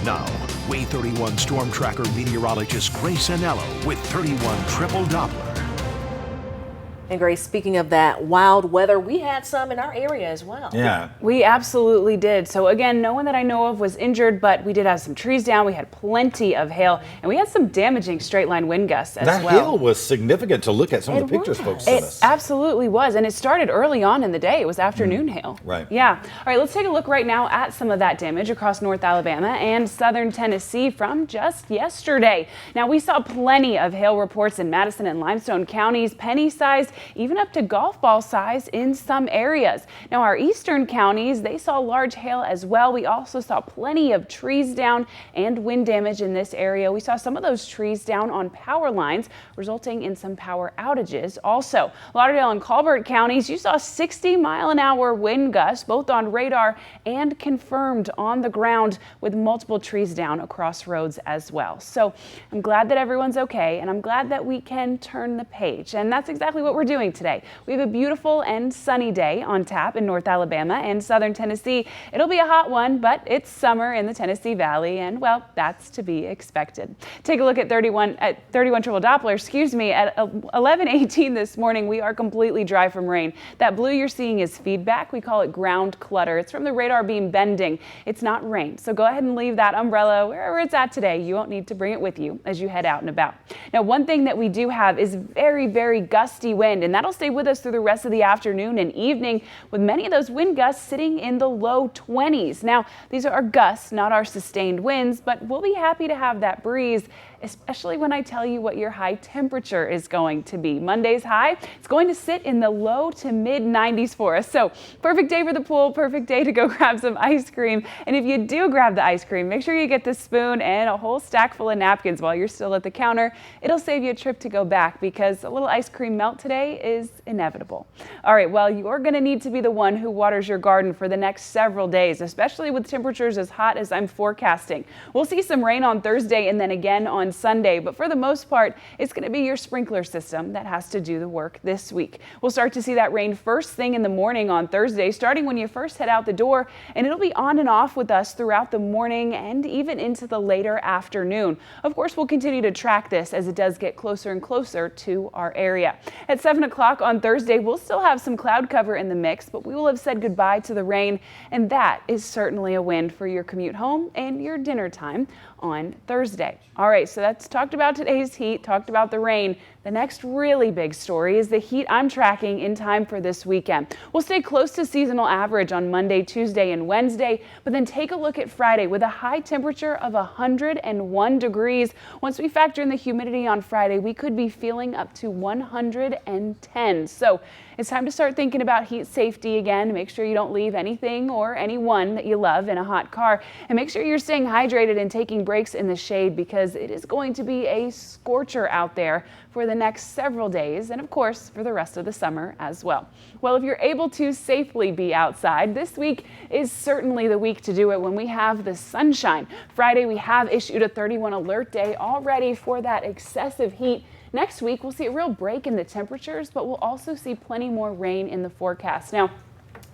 Now, Wave 31 Storm Tracker meteorologist Grace Anello with 31 Triple Doppler. And Grace, speaking of that wild weather, we had some in our area as well. Yeah. We absolutely did. So again, no one that I know of was injured, but we did have some trees down. We had plenty of hail, and we had some damaging straight line wind gusts as well. That hail was significant to look at. Some of the pictures folks sent us. It absolutely was, and it started early on in the day. It was afternoon hail. Right. Yeah. All right, let's take a look right now at some of that damage across North Alabama and southern Tennessee from just yesterday. Now, we saw plenty of hail reports in Madison and Limestone counties, penny-sized, even up to golf ball size in some areas. Now, our eastern counties, they saw large hail as well. We also saw plenty of trees down and wind damage in this area. We saw some of those trees down on power lines, resulting in some power outages. Also, Lauderdale and Colbert counties, you saw 60-mile-an-hour wind gusts, both on radar and confirmed on the ground, with multiple trees down across roads as well. So I'm glad that everyone's okay, and I'm glad that we can turn the page. And that's exactly what we're doing today. We have a beautiful and sunny day on tap in North Alabama and southern Tennessee. It'll be a hot one, but it's summer in the Tennessee Valley, and well, that's to be expected. Take a look at 31 Triple Doppler, at 11:18 this morning. We are completely dry from rain. That blue you're seeing is feedback. We call it ground clutter. It's from the radar beam bending. It's not rain. So go ahead and leave that umbrella wherever it's at today. You won't need to bring it with you as you head out and about. Now, one thing that we do have is very, very gusty wind, and that'll stay with us through the rest of the afternoon and evening, with many of those wind gusts sitting in the low 20s. Now, these are our gusts, not our sustained winds, but we'll be happy to have that breeze, especially when I tell you what your high temperature is going to be. Monday's high, it's going to sit in the low to mid 90s for us. So perfect day for the pool, perfect day to go grab some ice cream. And if you do grab the ice cream, make sure you get the spoon and a whole stack full of napkins while you're still at the counter. It'll save you a trip to go back, because a little ice cream melt today is inevitable. All right, well, you're going to need to be the one who waters your garden for the next several days, especially with temperatures as hot as I'm forecasting. We'll see some rain on Thursday and then again on Sunday, but for the most part, it's going to be your sprinkler system that has to do the work this week. We'll start to see that rain first thing in the morning on Thursday, starting when you first head out the door, and it'll be on and off with us throughout the morning and even into the later afternoon. Of course, we'll continue to track this as it does get closer and closer to our area. At 7 o'clock on Thursday, we'll still have some cloud cover in the mix, but we will have said goodbye to the rain, and that is certainly a win for your commute home and your dinner time on Thursday. All right, so that's talked about today's heat, talked about the rain. The next really big story is the heat I'm tracking in time for this weekend. We'll stay close to seasonal average on Monday, Tuesday, and Wednesday, but then take a look at Friday with a high temperature of 101 degrees. Once we factor in the humidity on Friday, we could be feeling up to 110. So it's time to start thinking about heat safety again. Make sure you don't leave anything or anyone that you love in a hot car, and make sure you're staying hydrated and taking breaks in the shade, because it is going to be a scorcher out there for the next several days, and of course for the rest of the summer as well. Well, if you're able to safely be outside, this week is certainly the week to do it when we have the sunshine. Friday, we have issued a 31 alert day already for that excessive heat. Next week, we'll see a real break in the temperatures, but we'll also see plenty more rain in the forecast. Now,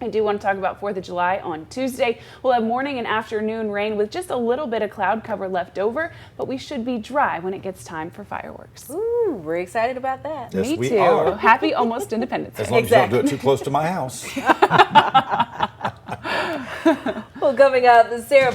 I do want to talk about 4th of July on Tuesday. We'll have morning and afternoon rain with just a little bit of cloud cover left over, but we should be dry when it gets time for fireworks. Ooh, we're excited about that. Yes, Me we too. are. Happy almost Independence Day. As long as you don't do it too close to my house. Well, coming up, Sarah